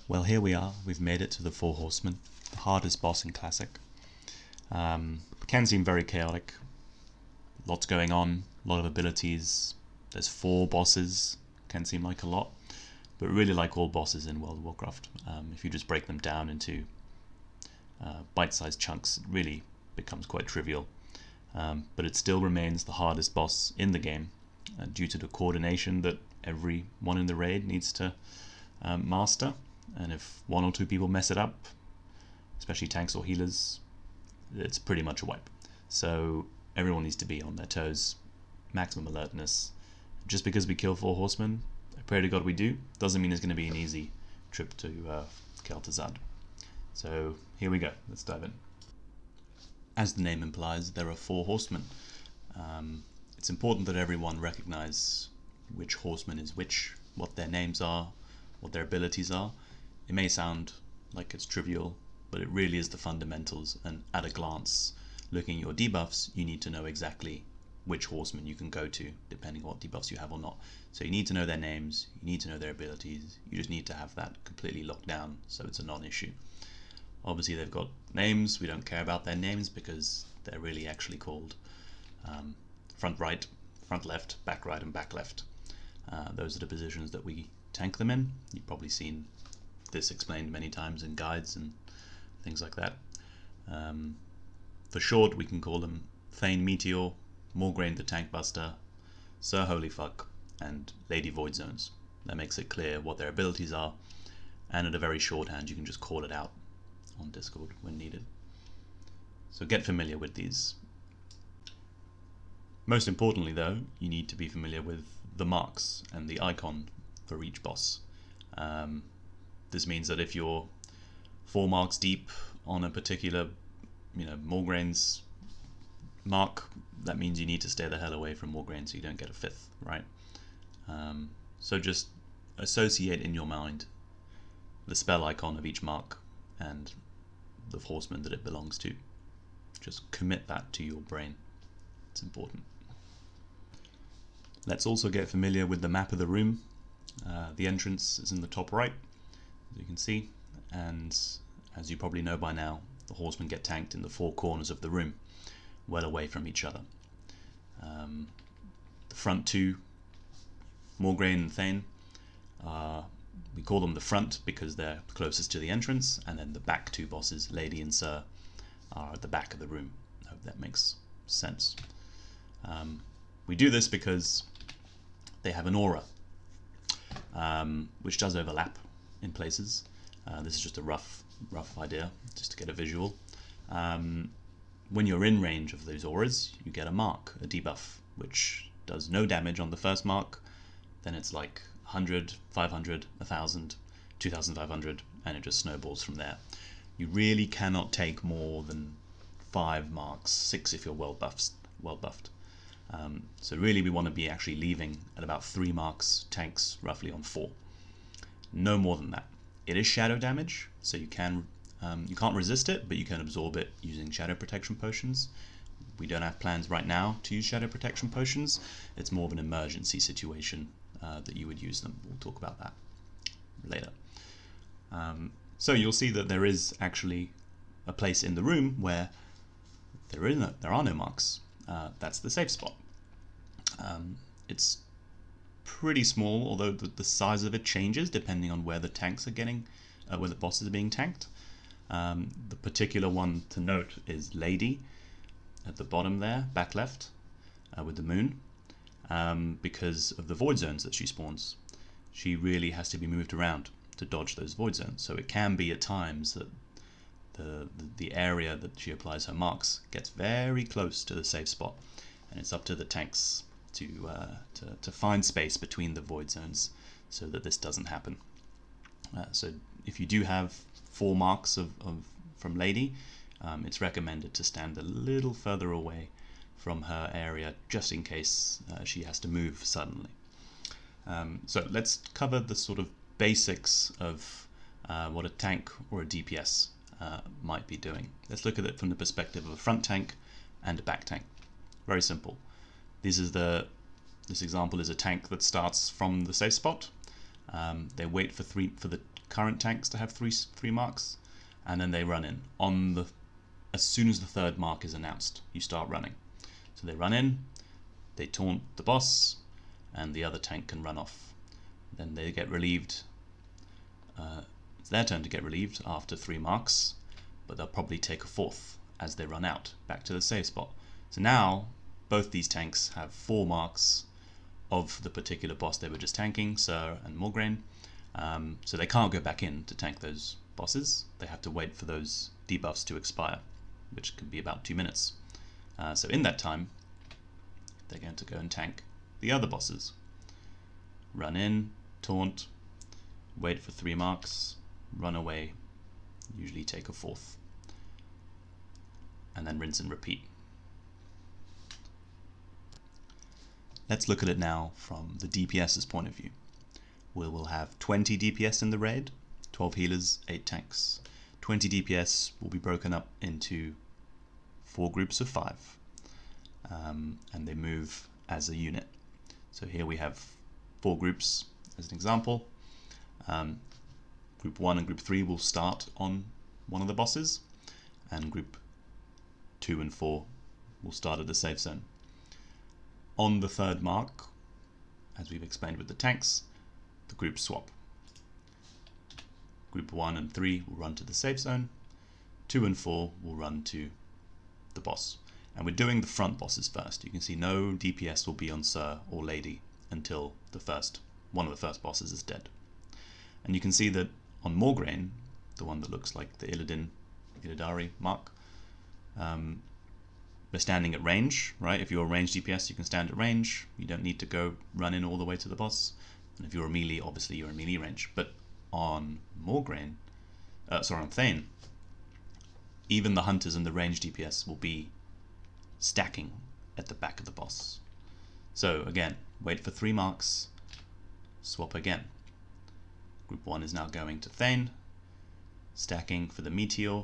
Well, here we are. We've made it to the Four Horsemen, the hardest boss in Classic. Can seem very chaotic. Lots going on, a lot of abilities. There's 4 bosses, can seem like a lot, but really like all bosses in World of Warcraft. If you just break them down into bite-sized chunks, it really becomes quite trivial. But it still remains the hardest boss in the game, due to the coordination that everyone in the raid needs to master. And if 1 or 2 people mess it up, especially tanks or healers, it's pretty much a wipe. So everyone needs to be on their toes, maximum alertness. Just because we kill 4 horsemen, I pray to God we do, doesn't mean it's going to be an easy trip to Kel'Thuzad. So here we go, let's dive in. As the name implies, there are 4 horsemen. It's important that everyone recognize which horseman is which, what their names are, what their abilities are. It may sound like it's trivial, but it really is the fundamentals, and at a glance, looking at your debuffs, you need to know exactly which horseman you can go to, depending on what debuffs you have or not. So you need to know their names, you need to know their abilities, you just need to have that completely locked down so it's a non-issue. Obviously they've got names, we don't care about their names because they're really actually called front right, front left, back right and back left. Those are the positions that we tank them in. You've probably seen this explained many times in guides and things like that. For short, we can call them Thane Meteor, Morgraine the Tank Buster, Sir Holyfuck, and Lady Void Zones. That makes it clear what their abilities are, and at a very shorthand you can just call it out on Discord when needed. So get familiar with these. Most importantly though, you need to be familiar with the marks and the icon for each boss. This means that if you're 4 marks deep on a particular, Morgraine's mark, that means you need to stay the hell away from Morgraine so you don't get a 5th, right? So just associate in your mind the spell icon of each mark and the horseman that it belongs to. Just commit that to your brain. It's important. Let's also get familiar with the map of the room. The entrance is in the top right, as you can see, and as you probably know by now, the horsemen get tanked in the 4 corners of the room, well away from each other. The front 2, Morgraine and Thane, we call them the front because they're closest to the entrance, and then the back 2 bosses, Lady and Sir, are at the back of the room. I hope that makes sense. We do this because they have an aura, which does overlap in places. This is just a rough idea, just to get a visual. When you're in range of those auras, you get a mark, a debuff, which does no damage on the first mark. Then it's like 100, 500, 1000, 2500, and it just snowballs from there. You really cannot take more than 5 marks, 6 if you're well buffed. So really we want to be actually leaving at about 3 marks tanks, roughly on 4. No more than that. It is shadow damage, so you can't resist it, but you can absorb it using shadow protection potions. We don't have plans right now to use shadow protection potions. It's more of an emergency situation that you would use them. We'll talk about that later. So you'll see that there is actually a place in the room where there are no marks. That's the safe spot. It's pretty small, although the size of it changes depending on where the tanks are getting, where the bosses are being tanked. The particular one to note is Lady at the bottom there, back left, with the moon, because of the void zones that she spawns. She really has to be moved around to dodge those void zones, so it can be at times that the area that she applies her marks gets very close to the safe spot, and it's up to the tanks to find space between the void zones so that this doesn't happen. So if you do have 4 marks from Lady, it's recommended to stand a little further away from her area just in case she has to move suddenly. So let's cover the sort of basics of what a tank or a DPS might be doing. Let's look at it from the perspective of a front tank and a back tank. Very simple. This example is a tank that starts from the safe spot. They wait for the current tanks to have three marks, and then they run in. As soon as the third mark is announced, you start running. So they run in, they taunt the boss, and the other tank can run off. Then they get relieved. It's their turn to get relieved after 3 marks, but they'll probably take a 4th as they run out, back to the save spot. So now, both these tanks have 4 marks of the particular boss they were just tanking, Sir and Morgraine. So they can't go back in to tank those bosses. They have to wait for those debuffs to expire, which can be about 2 minutes. So in that time, they're going to go and tank the other bosses. Run in, taunt, wait for 3 marks, run away, usually take a 4th, and then rinse and repeat. Let's look at it now from the DPS's point of view. We will have 20 DPS in the raid, 12 healers, 8 tanks. 20 DPS will be broken up into 4 groups of 5, and they move as a unit. So here we have 4 groups as an example. Group 1 and Group 3 will start on one of the bosses, and Group 2 and 4 will start at the safe zone. On the third mark, as we've explained with the tanks, the groups swap. Group 1 and 3 will run to the safe zone, 2 and 4 will run to the boss. And we're doing the front bosses first. You can see no DPS will be on Sir or Lady until one of the first bosses is dead. And you can see that on Morgraine, the one that looks like the Illidari mark, we're standing at range, right? If you're a ranged DPS, you can stand at range. You don't need to go run in all the way to the boss. And if you're a melee, obviously you're in melee range. But on Morgraine, on Thane, even the hunters and the ranged DPS will be stacking at the back of the boss. So again, wait for 3 marks, swap again. Group 1 is now going to Thane, stacking for the Meteor,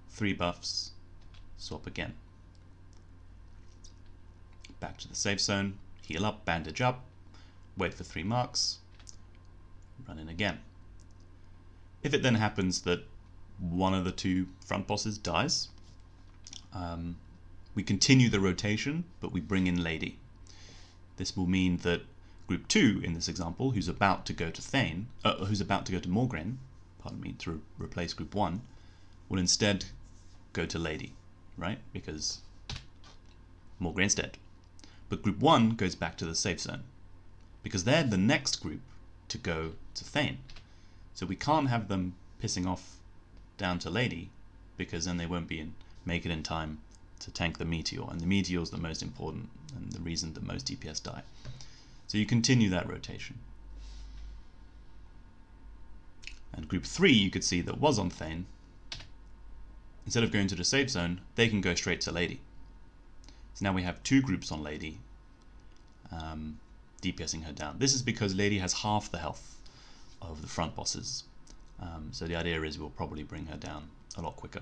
3 buffs, swap again. Back to the safe zone, heal up, bandage up, wait for 3 marks, run in again. If it then happens that one of the 2 front bosses dies, we continue the rotation, but we bring in Lady. This will mean that Group 2, in this example, who's about to go to Morgraine, to replace Group 1, will instead go to Lady, right? Because Morgraine's dead. But Group 1 goes back to the safe zone, because they're the next group to go to Thane. So we can't have them pissing off down to Lady, because then they won't make it in time to tank the Meteor, and the Meteor is the most important and the reason that most DPS die. So you continue that rotation. And Group 3, you could see, that was on Thane, instead of going to the safe zone, they can go straight to Lady. So now we have 2 groups on Lady, DPSing her down. This is because Lady has half the health of the front bosses. So the idea is we'll probably bring her down a lot quicker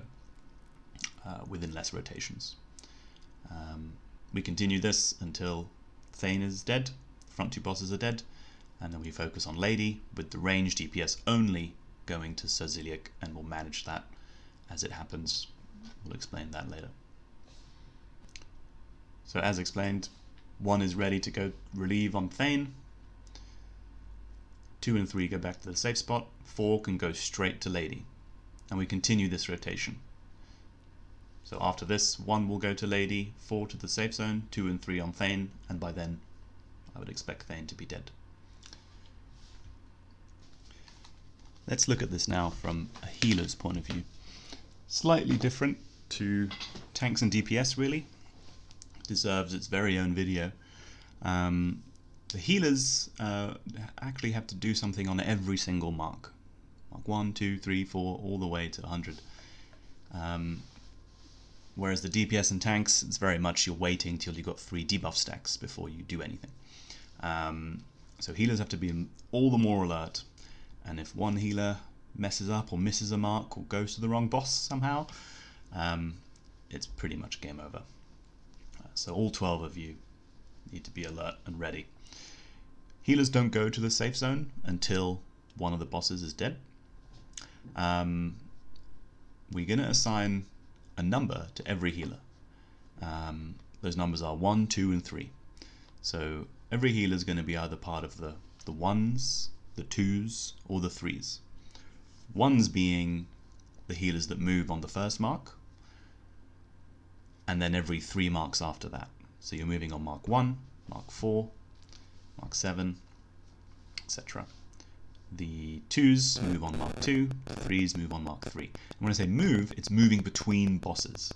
within less rotations. We continue this until Thane is dead, the front 2 bosses are dead, and then we focus on Lady with the ranged DPS only going to Sir Ziliak, and we'll manage that as it happens. We'll explain that later. So as explained, 1 is ready to go relieve on Thane, 2 and 3 go back to the safe spot, 4 can go straight to Lady, and we continue this rotation. So after this, 1 will go to Lady, 4 to the safe zone, 2 and 3 on Thane, and by then I would expect Thane to be dead. Let's look at this now from a healer's point of view. Slightly different to tanks and DPS, really. Deserves its very own video. The healers actually have to do something on every single mark. Mark 1, 2, 3, 4, all the way to 100. Whereas the DPS and tanks, it's very much you're waiting till you've got 3 debuff stacks before you do anything. So healers have to be all the more alert, and if one healer messes up or misses a mark or goes to the wrong boss somehow, it's pretty much game over. So all 12 of you need to be alert and ready. Healers don't go to the safe zone until one of the bosses is dead. we're going to assign a number to every healer. Those numbers are 1, 2, and 3. So every healer is going to be either part of the 1s, the 2s, or the 3s. 1s being the healers that move on the first mark, and then every 3 marks after that. So you're moving on mark 1, mark 4, mark 7, etc. The 2s move on mark 2, the 3s move on mark 3. And when I say move, it's moving between bosses.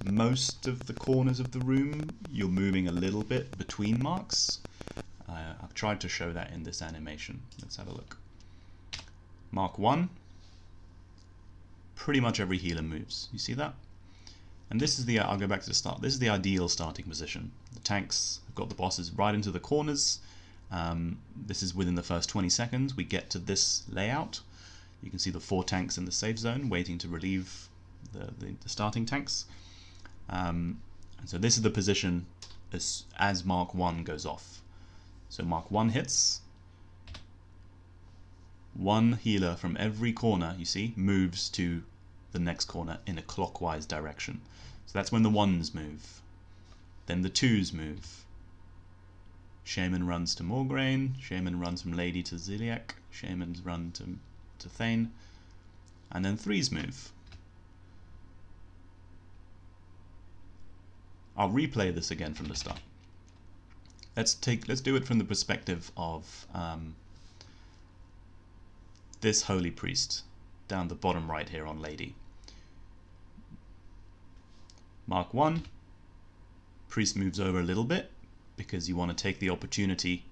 Most of the corners of the room, you're moving a little bit between marks. I've tried to show that in this animation. Let's have a look. Mark 1, pretty much every healer moves. You see that? And this is the, I'll go back to the start. This is the ideal starting position. The tanks have got the bosses right into the corners. This is within the first 20 seconds. We get to this layout. You can see the 4 tanks in the safe zone waiting to relieve the starting tanks. And so this is the position as Mark 1 goes off. So Mark 1 hits. 1 healer from every corner, you see, moves to the next corner in a clockwise direction. So that's when the 1s move. Then the 2s move. Shaman runs to Morgraine, Shaman runs from Lady to Ziliak, Shamans run to Thane, and then 3s move. I'll replay this again from the start. Let's do it from the perspective of this holy priest down the bottom right here on Lady. Mark 1, priest moves over a little bit because you want to take the opportunity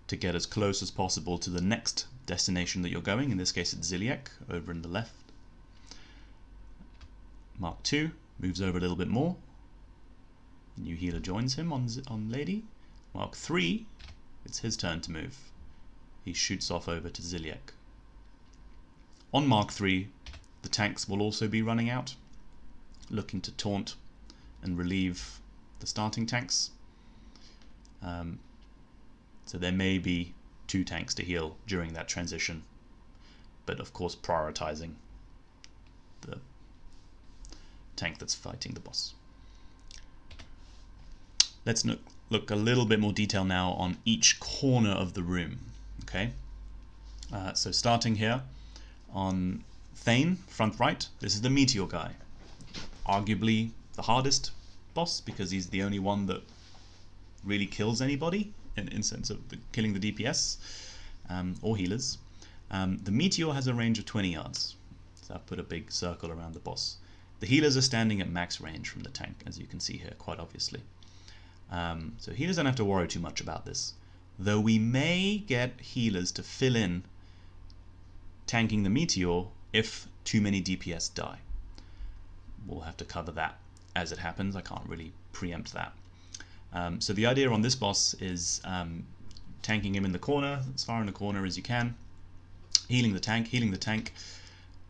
to get as close as possible to the next destination that you're going. In this case it's Ziliak over in the left. Mark 2 moves over a little bit more. New healer joins him on Lady. Mark 3, it's his turn to move. He shoots off over to Ziliak. On Mark 3, the tanks will also be running out, looking to taunt and relieve the starting tanks. So there may be 2 tanks to heal during that transition, but of course prioritizing the tank that's fighting the boss. Let's look a little bit more detail now on each corner of the room. Okay, so starting here on Thane, front right, this is the Meteor guy. Arguably the hardest boss because he's the only one that really kills anybody in sense of killing the DPS or healers. The Meteor has a range of 20 yards, so I've put a big circle around the boss. The healers are standing at max range from the tank, as you can see here, quite obviously. So healers don't have to worry too much about this, though we may get healers to fill in tanking the Meteor if too many DPS die. We'll have to cover that as it happens. I can't really preempt that. So the idea on this boss is tanking him in the corner, as far in the corner as you can, healing the tank,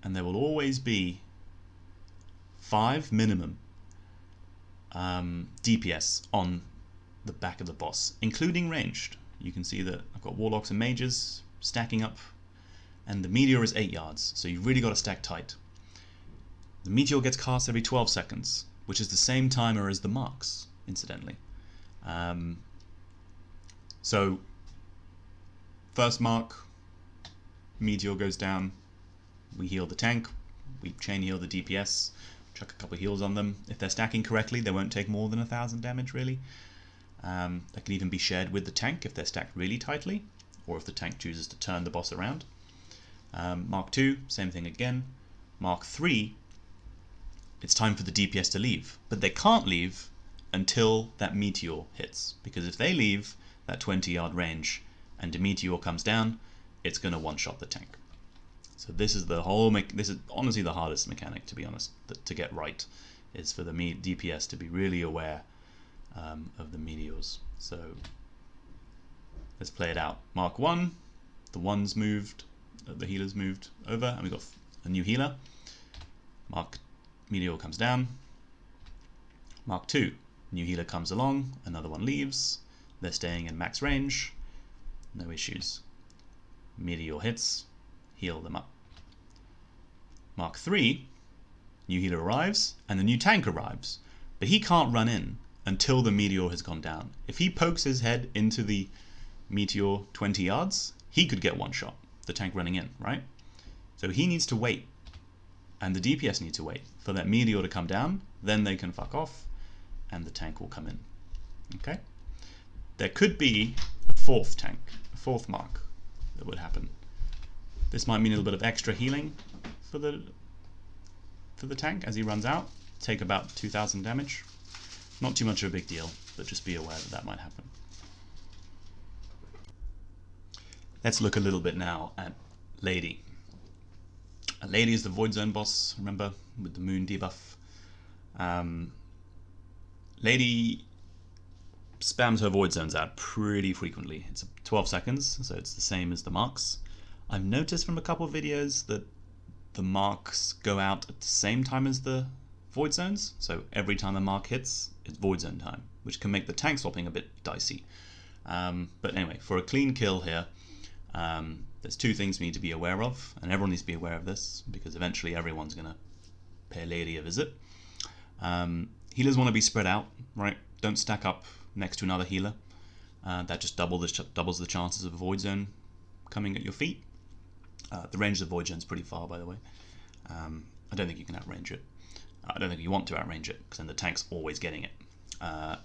and there will always be 5 minimum DPS on the back of the boss, including ranged. You can see that I've got warlocks and mages stacking up, and the Meteor is 8 yards, so you've really got to stack tight. The Meteor gets cast every 12 seconds, which is the same timer as the marks, incidentally. So first mark, Meteor goes down, we heal the tank, we chain heal the DPS, chuck a couple of heals on them. If they're stacking correctly, they won't take more than 1,000 damage really. That can even be shared with the tank if they're stacked really tightly, or if the tank chooses to turn the boss around. Mark 2, same thing again. Mark 3, it's time for the DPS to leave, but they can't leave until that Meteor hits, because if they leave that 20-yard range and the Meteor comes down, it's going to one-shot the tank. So this is the whole this is honestly the hardest mechanic, to be honest, to get right, is for the DPS to be really aware of the Meteors. So let's play it out. Mark 1, the ones moved, the healers moved over, and we've got a new healer. Meteor comes down. Mark 2, new healer comes along, another one leaves, they're staying in max range, no issues. Meteor hits, heal them up. Mark 3, new healer arrives, and the new tank arrives. But he can't run in until the meteor has gone down. If he pokes his head into the meteor 20 yards, he could get one shot, the tank running in, right? So he needs to wait, and the DPS need to wait for that meteor to come down, then they can fuck off, and the tank will come in. Okay? There could be a fourth tank, a fourth mark that would happen. This might mean a little bit of extra healing for the tank as he runs out. Take about 2,000 damage. Not too much of a big deal, but just be aware that that might happen. Let's look a little bit now at Lady. Lady is the Void Zone boss, remember, with the moon debuff. Lady spams her Void Zones out pretty frequently. It's 12 seconds, so it's the same as the marks. I've noticed from a couple of videos that the marks go out at the same time as the Void Zones, so every time a mark hits, it's Void Zone time, which can make the tank swapping a bit dicey. But anyway, for a clean kill here, there's two things we need to be aware of, and everyone needs to be aware of this, because eventually everyone's going to pay Lady a visit. Healers want to be spread out, right? Don't stack up next to another healer. That just doubles the chances of a Void Zone coming at your feet. The range of the Void Zone is pretty far, by the way. I don't think you can outrange it. I don't think you want to outrange it, because then the tank's always getting it.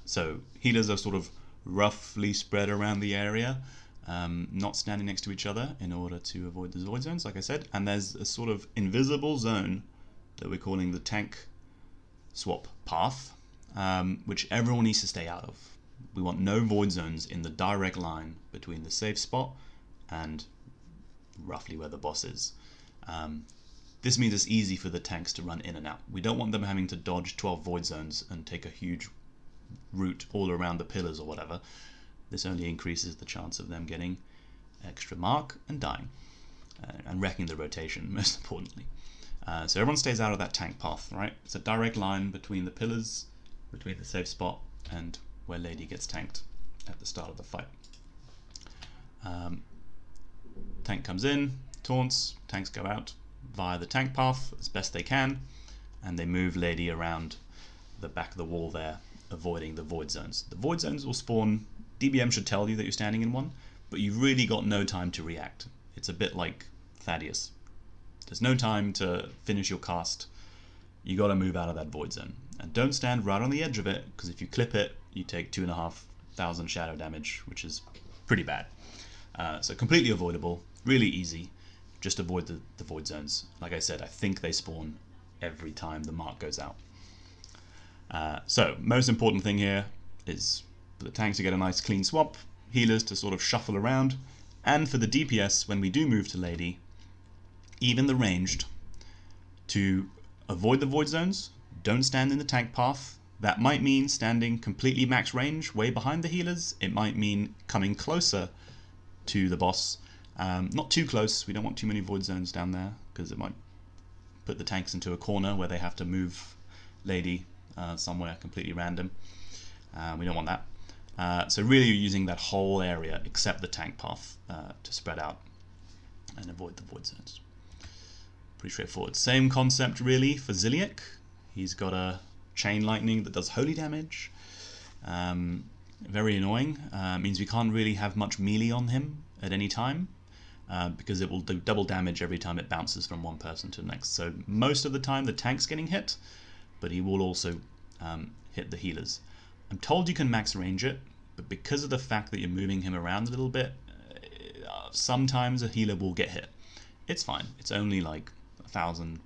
So healers are sort of roughly spread around the area, not standing next to each other in order to avoid the Void Zones, like I said. And there's a sort of invisible zone that we're calling the tank swap path, which everyone needs to stay out of. We want no Void Zones in the direct line between the safe spot and roughly where the boss is. This means it's easy for the tanks to run in and out. We don't want them having to dodge 12 Void Zones and take a huge route all around the pillars or whatever. This only increases the chance of them getting extra mark and dying, and wrecking the rotation, most importantly. So everyone stays out of that tank path, right? It's a direct line between the pillars, between the safe spot, and where Lady gets tanked at the start of the fight. Tank comes in, taunts, tanks go out via the tank path as best they can, and they move Lady around the back of the wall there, avoiding the Void Zones. The Void Zones will spawn. DBM should tell you that you're standing in one, but you've really got no time to react. It's a bit like Thaddeus. There's no time to finish your cast. You got to move out of that Void Zone, and don't stand right on the edge of it, because if you clip it, you take 2,500 shadow damage, which is pretty bad. So completely avoidable, really easy. Just avoid the Void Zones. Like I said, I think they spawn every time the mark goes out. So most important thing here is for the tanks to get a nice clean swap, healers to sort of shuffle around, and for the DPS, when we do move to Lady, even the ranged, to avoid the Void Zones. Don't stand in the tank path. That might mean standing completely max range, way behind the healers. It might mean coming closer to the boss. Not too close. We don't want too many Void Zones down there, because it might put the tanks into a corner where they have to move Lady somewhere completely random. We don't want that. So really you're using that whole area except the tank path to spread out and avoid the Void Zones. Pretty straightforward. Same concept really for Ziliek. He's got a chain lightning that does holy damage. Very annoying. Means we can't really have much melee on him at any time, because it will do double damage every time it bounces from one person to the next. So most of the time the tank's getting hit, but he will also hit the healers. I'm told you can max range it, but because of the fact that you're moving him around a little bit, sometimes a healer will get hit. It's fine. It's only like 1,000,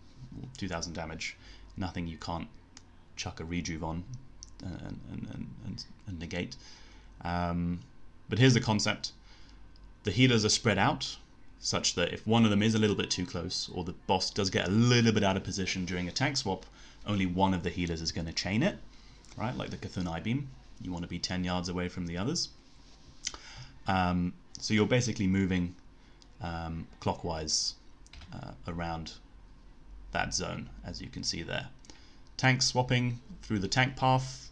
2,000 damage. Nothing you can't chuck a rejuve on and negate. But here's the concept. The healers are spread out, such that if one of them is a little bit too close, or the boss does get a little bit out of position during a tank swap, only one of the healers is going to chain it, right? Like the Cthulhu I-Beam. You want to be 10 yards away from the others. So you're basically moving clockwise around that zone, as you can see there. Tank swapping through the tank path.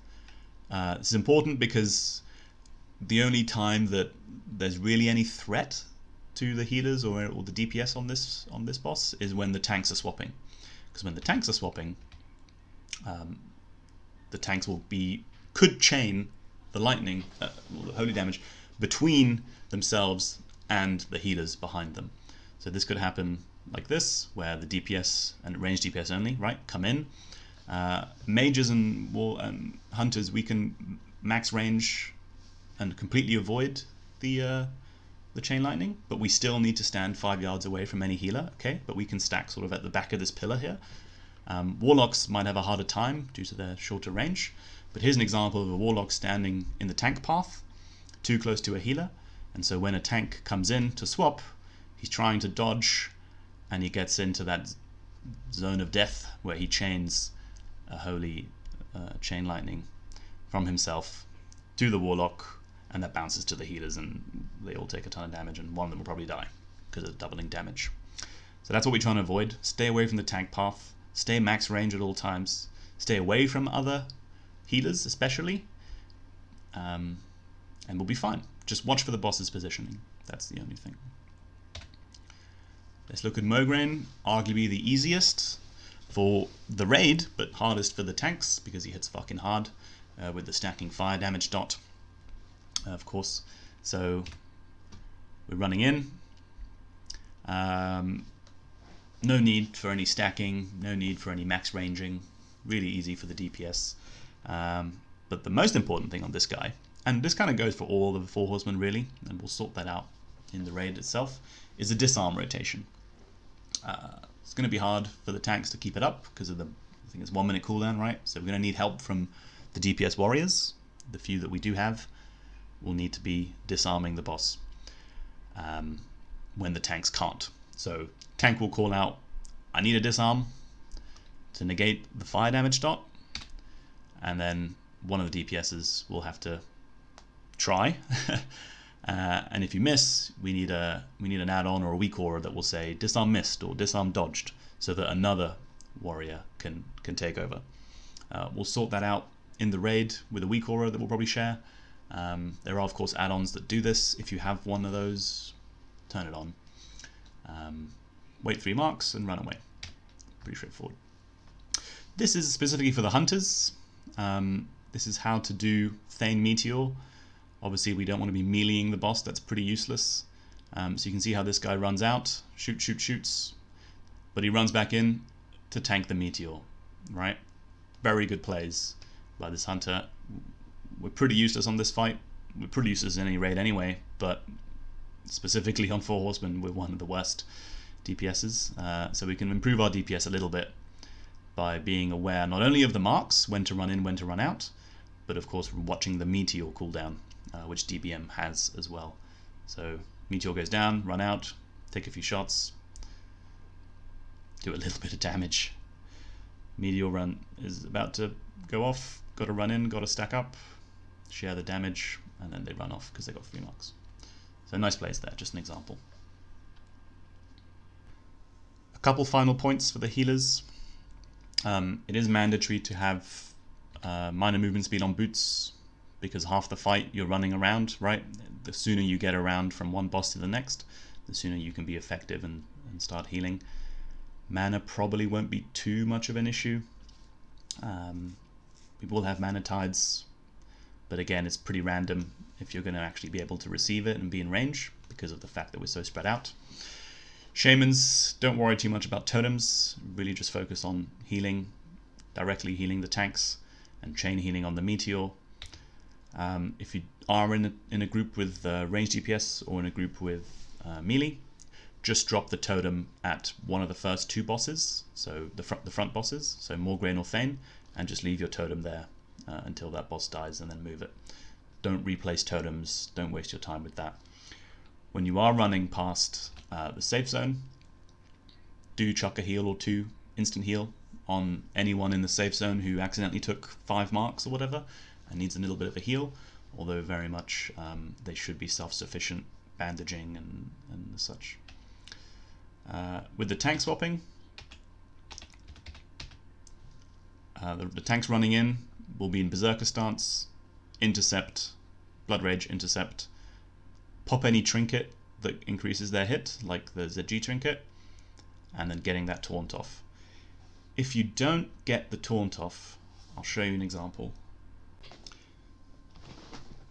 This is important because the only time that there's really any threat to the healers or the DPS on this boss is when the tanks are swapping. because when the tanks are swapping, the tanks could chain the lightning, the holy damage, between themselves and the healers behind them. So this could happen like this, where the DPS and range DPS only, right, come in. Mages and hunters, we can max range and completely avoid the chain lightning, but we still need to stand 5 yards away from any healer, okay? But we can stack sort of at the back of this pillar here. Warlocks might have a harder time due to their shorter range, but here's an example of a warlock standing in the tank path, too close to a healer, and so when a tank comes in to swap, he's trying to dodge, and he gets into that zone of death where he chains a holy chain lightning from himself to the warlock, and that bounces to the healers, and they all take a ton of damage, and one of them will probably die because of doubling damage. So that's what we're trying to avoid. Stay away from the tank path, stay max range at all times, stay away from other healers especially, and we'll be fine. Just watch for the boss's positioning. That's the only thing. Let's look at Mograine, arguably the easiest for the raid, but hardest for the tanks because he hits fucking hard with the stacking fire damage dot, of course. So we're running in. No need for any stacking, no need for any max ranging. Really easy for the DPS. But the most important thing on this guy, and this kind of goes for all of the Four Horsemen really, and we'll sort that out in the raid itself, is a disarm rotation. It's going to be hard for the tanks to keep it up because of I think it's 1 minute cooldown, right? So we're going to need help from the DPS warriors. The few that we do have will need to be disarming the boss when the tanks can't. So tank will call out, I need a disarm to negate the fire damage dot, and then one of the DPSs will have to try. And if you miss, we need an add-on or a weak aura that will say disarm missed or disarm dodged, so that another warrior can take over. We'll sort that out in the raid with a weak aura that we'll probably share. There are of course add-ons that do this. If you have one of those, turn it on. Wait 3 marks and run away. Pretty straightforward. This is specifically for the hunters. This is how to do Thane Meteor. Obviously we don't want to be meleeing the boss, that's pretty useless. So you can see how this guy runs out, shoots, but he runs back in to tank the meteor, right? Very good plays by this hunter. We're pretty useless on this fight. We're pretty useless in any raid anyway, but specifically on Four Horsemen, we're one of the worst DPSs. So we can improve our DPS a little bit by being aware not only of the marks, when to run in, when to run out, but of course watching the meteor cooldown, which DBM has as well. So meteor goes down, run out, take a few shots, do a little bit of damage. Meteor run is about to go off, got to run in, got to stack up, share the damage, and then they run off because they got 3 marks. So nice plays there, just an example. A couple final points for the healers. It is mandatory to have minor movement speed on boots, because half the fight you're running around, right? The sooner you get around from one boss to the next, the sooner you can be effective and start healing. Mana probably won't be too much of an issue. We will have mana tides, but again it's pretty random if you're going to actually be able to receive it and be in range because of the fact that we're so spread out. Shamans, don't worry too much about totems, really just focus on healing, directly healing the tanks and chain healing on the meteor. If you are in a group with range DPS or in a group with melee, just drop the totem at one of the first 2 bosses, so the front bosses, so Mograine or Thane, and just leave your totem there until that boss dies and then move it. Don't replace totems, don't waste your time with that. When you are running past the safe zone, do chuck a heal or 2, instant heal, on anyone in the safe zone who accidentally took 5 marks or whatever and needs a little bit of a heal, although very much they should be self-sufficient, bandaging and such. With the tank swapping, the tanks running in will be in Berserker stance, intercept, Blood Rage, intercept, pop any trinket that increases their hit, like the ZG trinket, and then getting that taunt off. if you don't get the taunt off, I'll show you an example.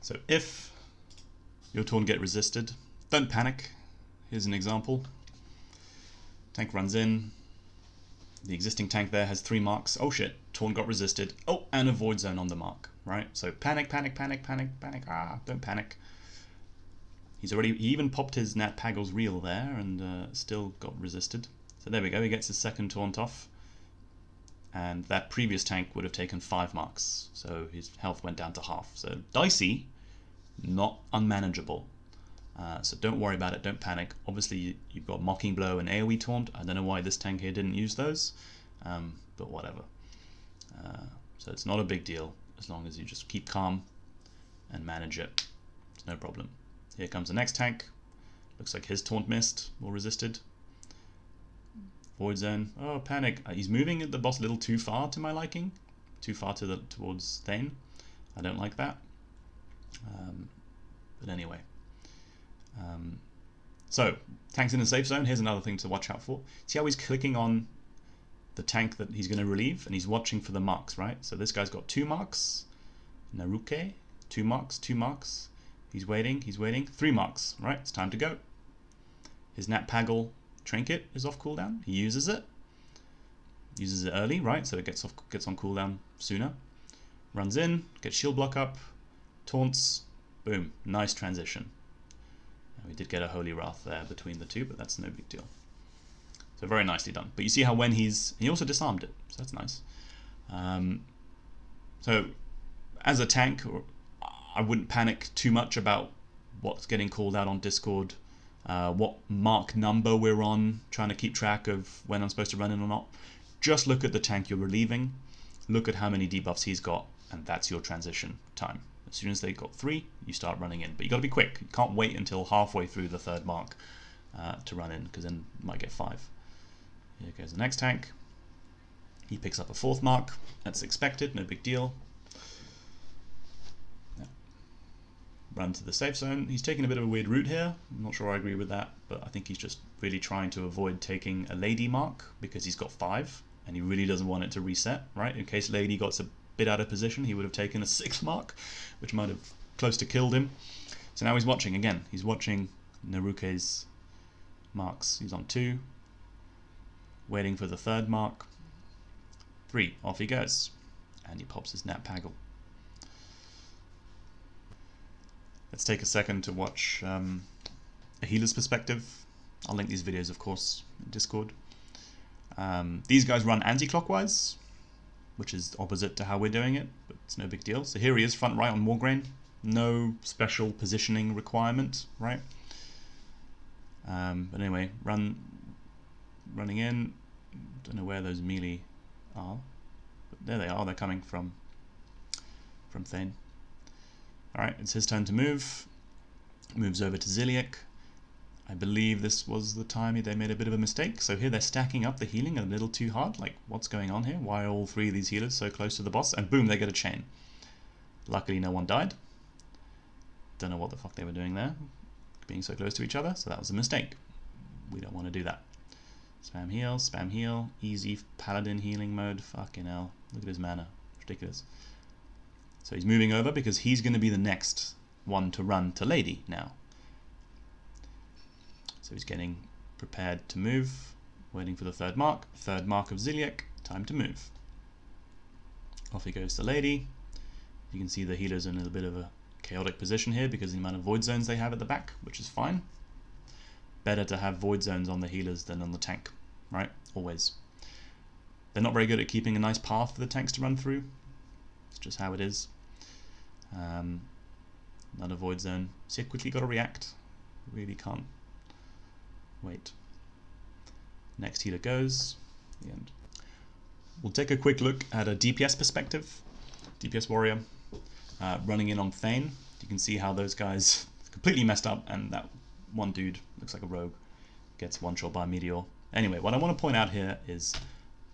So if your taunt get resisted, don't panic. Here's an example. Tank runs in. The existing tank there has 3 marks. Oh shit, taunt got resisted. Oh, and a void zone on the mark, right? So panic, panic, panic, panic, panic. Don't panic. He even popped his Nat Paggle's reel there and still got resisted. So there we go, he gets his second taunt off. And that previous tank would have taken 5 marks. So his health went down to half. So dicey, not unmanageable. So don't worry about it, don't panic. Obviously you've got Mocking Blow and AoE Taunt. I don't know why this tank here didn't use those, but whatever. So it's not a big deal as long as you just keep calm and manage it. It's no problem. Here comes the next tank. Looks like his taunt missed or resisted. Void Zone. Oh, panic. He's moving the boss a little too far to my liking. Too far towards Thane. I don't like that. But anyway. So, tank's in the safe zone. Here's another thing to watch out for. See how he's clicking on the tank that he's going to relieve, and he's watching for the marks, right? So this guy's got 2 marks. Naruke, 2 marks, 2 marks. He's waiting, 3 marks, right? It's time to go. His Nat Paggle trinket is off cooldown. He uses it. Uses it early, right? So it gets on cooldown sooner. Runs in, gets shield block up, taunts, boom, nice transition. We did get a Holy Wrath there between the two, but that's no big deal. So very nicely done. But you see how when he also disarmed it, so that's nice. So as a tank, I wouldn't panic too much about what's getting called out on Discord, what mark number we're on, trying to keep track of when I'm supposed to run in or not. Just look at the tank you're relieving, look at how many debuffs he's got, and that's your transition time. As soon as they got 3, you start running in. But you got to be quick. You can't wait until halfway through the 3rd mark to run in, because then you might get 5. Here goes the next tank. He picks up a 4th mark. That's expected, no big deal. Yeah. Run to the safe zone. He's taking a bit of a weird route here. I'm not sure I agree with that, but I think he's just really trying to avoid taking a lady mark, because he's got 5, and he really doesn't want it to reset, right? In case lady got a bit out of position, he would have taken a 6th mark, which might have close to killed him. So now he's watching again. He's watching Naruke's marks. He's on 2, waiting for the 3rd mark. 3, off he goes, and he pops his Nat Paggle. Let's take a second to watch a healer's perspective. I'll link these videos, of course, in Discord. These guys run anti-clockwise, which is opposite to how we're doing it, but it's no big deal. So here he is, front right on Wargrain. No special positioning requirement, right? But anyway, running in. Don't know where those melee are, but there they are. They're coming from Thane. All right, it's his turn to move. Moves over to Ziliek. I believe this was the time they made a bit of a mistake. So here they're stacking up the healing a little too hard. Like, what's going on here? Why are all 3 of these healers so close to the boss? And boom, they get a chain. Luckily, no one died. Don't know what the fuck they were doing there, being so close to each other. So that was a mistake. We don't want to do that. Spam heal, easy paladin healing mode. Fucking hell. Look at his mana. Ridiculous. So he's moving over because he's going to be the next one to run to Lady now. So he's getting prepared to move, waiting for the 3rd mark. 3rd mark of Ziliek, time to move. Off he goes to Lady. You can see the healers are in a bit of a chaotic position here because of the amount of void zones they have at the back, which is fine. Better to have void zones on the healers than on the tank, right? Always. They're not very good at keeping a nice path for the tanks to run through. It's just how it is. Another void zone. See how quickly got to react. Really can't wait. Next healer goes. The end. We'll take a quick look at a DPS perspective. DPS warrior running in on Thane. You can see how those guys completely messed up, and that one dude looks like a rogue, gets one shot by a meteor. Anyway, what I want to point out here is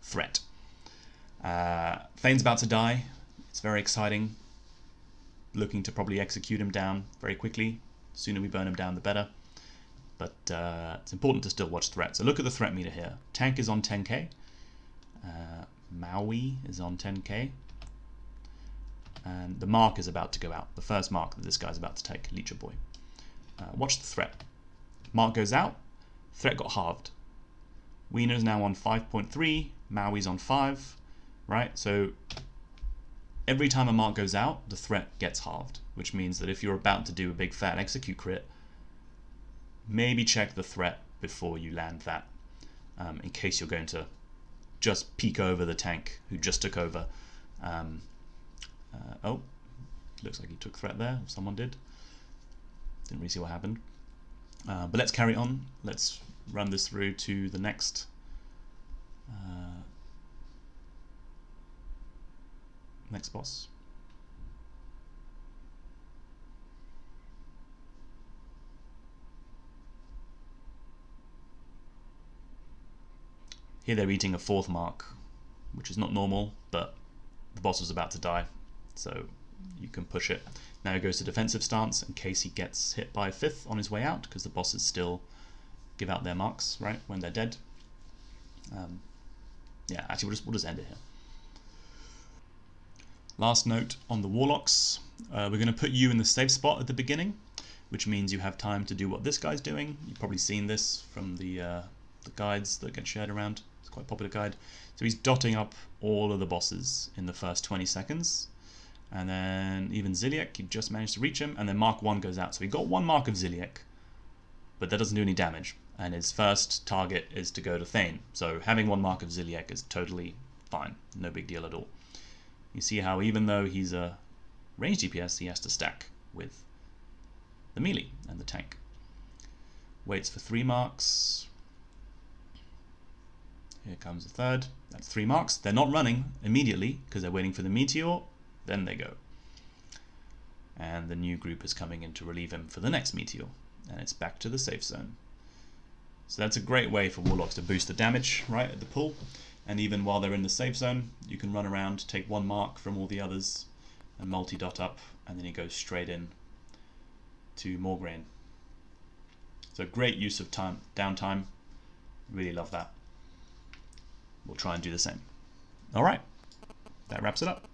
threat. Thane's about to die. It's very exciting. Looking to probably execute him down very quickly. The sooner we burn him down, the better. But it's important to still watch threat. So look at the threat meter here. Tank is on 10k. Maui is on 10k. And the mark is about to go out. The first mark that this guy's about to take, Leecher Boy. Watch the threat. Mark goes out, threat got halved. Wiener's now on 5.3, Maui's on 5, right? So every time a mark goes out, the threat gets halved, which means that if you're about to do a big fat execute crit, maybe check the threat before you land that, in case you're going to just peek over the tank who just took over. Oh, looks like he took threat there, or someone did. Didn't really see what happened. But let's carry on. Let's run this through to the next next boss. Here they're eating a 4th mark, which is not normal, but the boss was about to die, so you can push it. Now he goes to defensive stance in case he gets hit by a 5th on his way out, because the bosses still give out their marks, right, when they're dead. Yeah, actually we'll just end it here. Last note on the Warlocks, we're going to put you in the safe spot at the beginning, which means you have time to do what this guy's doing. You've probably seen this from the guides that get shared around. It's quite a popular guide. So he's dotting up all of the bosses in the first 20 seconds. And then even Ziliek, you just managed to reach him, and then Mark 1 goes out. So he got 1 mark of Ziliek, but that doesn't do any damage. And his first target is to go to Thane. So having 1 mark of Ziliek is totally fine. No big deal at all. You see how even though he's a ranged DPS, he has to stack with the melee and the tank. Waits for 3 marks. Here comes the 3rd. That's 3 marks. They're not running immediately because they're waiting for the meteor. Then they go. And the new group is coming in to relieve him for the next meteor. And it's back to the safe zone. So that's a great way for Warlocks to boost the damage right at the pull. And even while they're in the safe zone, you can run around, take 1 mark from all the others, and multi-dot up, and then he goes straight in to Morgraine. So great use of downtime. Really love that. We'll try and do the same. Alright, that wraps it up.